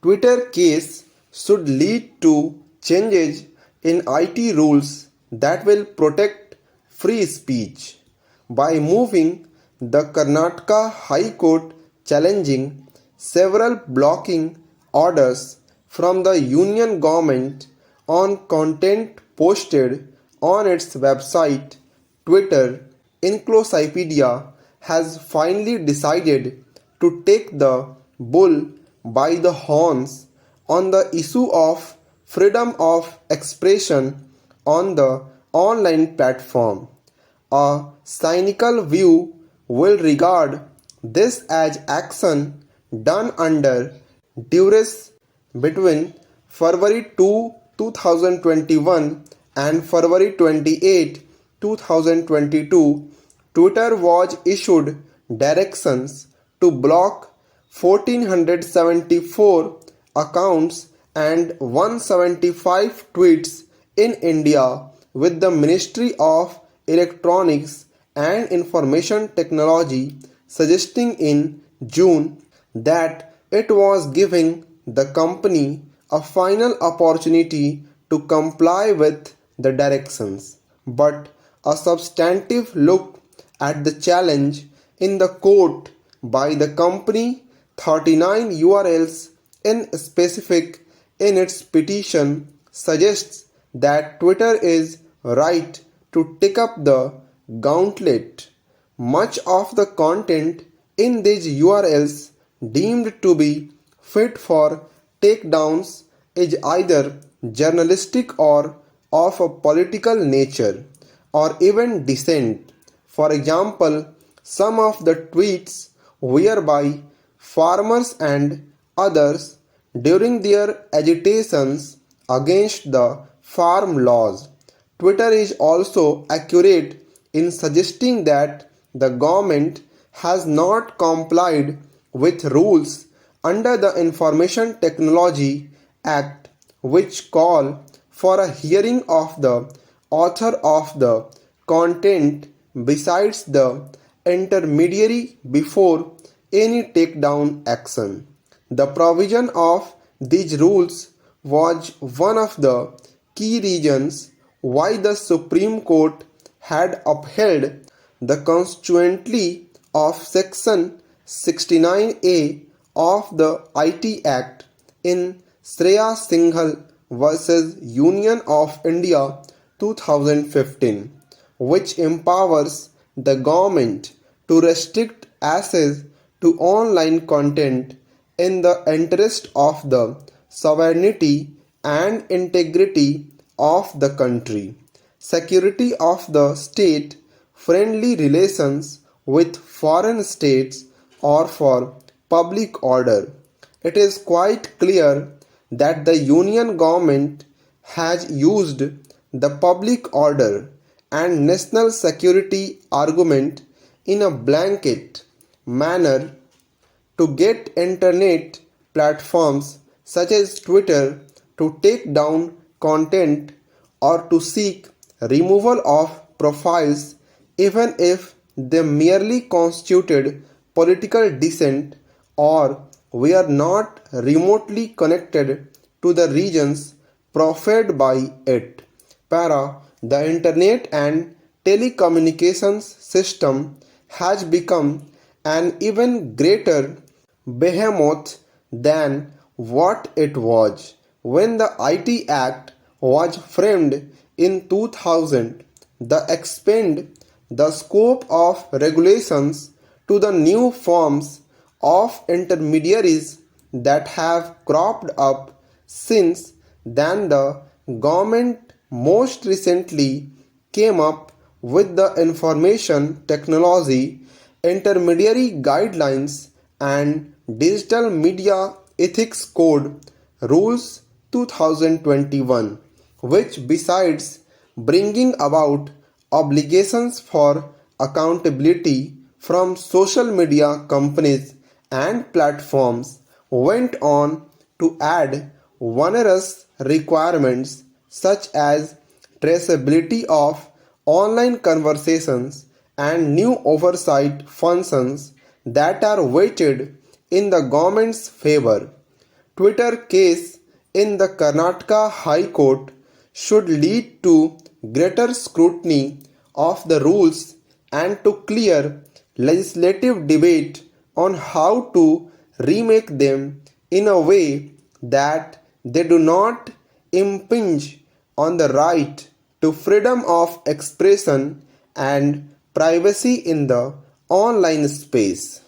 Twitter case should lead to changes in IT rules that will protect free speech. By moving the Karnataka High Court challenging several blocking orders from the union government on content posted on its website, Twitter Encyclopedia has finally decided to take the bull by the horns on the issue of freedom of expression on the online platform. A cynical view will regard this as action done under duress between February 2, 2021 and February 28, 2022. Twitter was issued directions to block 1474 accounts and 175 tweets in India, with the Ministry of Electronics and Information Technology suggesting in June that it was giving the company a final opportunity to comply with the directions. But a substantive look at the challenge in the court by the company, 39 URLs in specific in its petition, suggests that Twitter is right to take up the gauntlet. Much of the content in these URLs deemed to be fit for takedowns is either journalistic or of a political nature, or even dissent. For example, some of the tweets whereby farmers and others during their agitations against the farm laws. Twitter is also accurate in suggesting that the government has not complied with rules under the Information Technology Act, which call for a hearing of the author of the content besides the intermediary before any takedown action. The provision of these rules was one of the key reasons why the Supreme Court had upheld the constitutionality of Section 69A of the IT Act in Shreya Singhal vs. Union of India 2015, which empowers the government to restrict access to online content in the interest of the sovereignty and integrity of the country, security of the state, friendly relations with foreign states, or for public order. It is quite clear that the Union government has used the public order and national security argument in a blanket manner to get internet platforms such as Twitter to take down content or to seek removal of profiles even if they merely constituted political dissent or were not remotely connected to the regions proffered by it. The internet and telecommunications system has become an even greater behemoth than what it was when the IT Act was framed in 2000. The expand the scope of regulations to the new forms of intermediaries that have cropped up since then. The government most recently came up with the Information Technology Intermediary Guidelines and Digital Media Ethics Code Rules 2021, which besides bringing about obligations for accountability from social media companies and platforms, went on to add onerous requirements such as traceability of online conversations and new oversight functions that are weighted in the government's favor. Twitter case in the Karnataka High Court should lead to greater scrutiny of the rules and to clear legislative debate on how to remake them in a way that they do not impinge on the right to freedom of expression and privacy in the online space.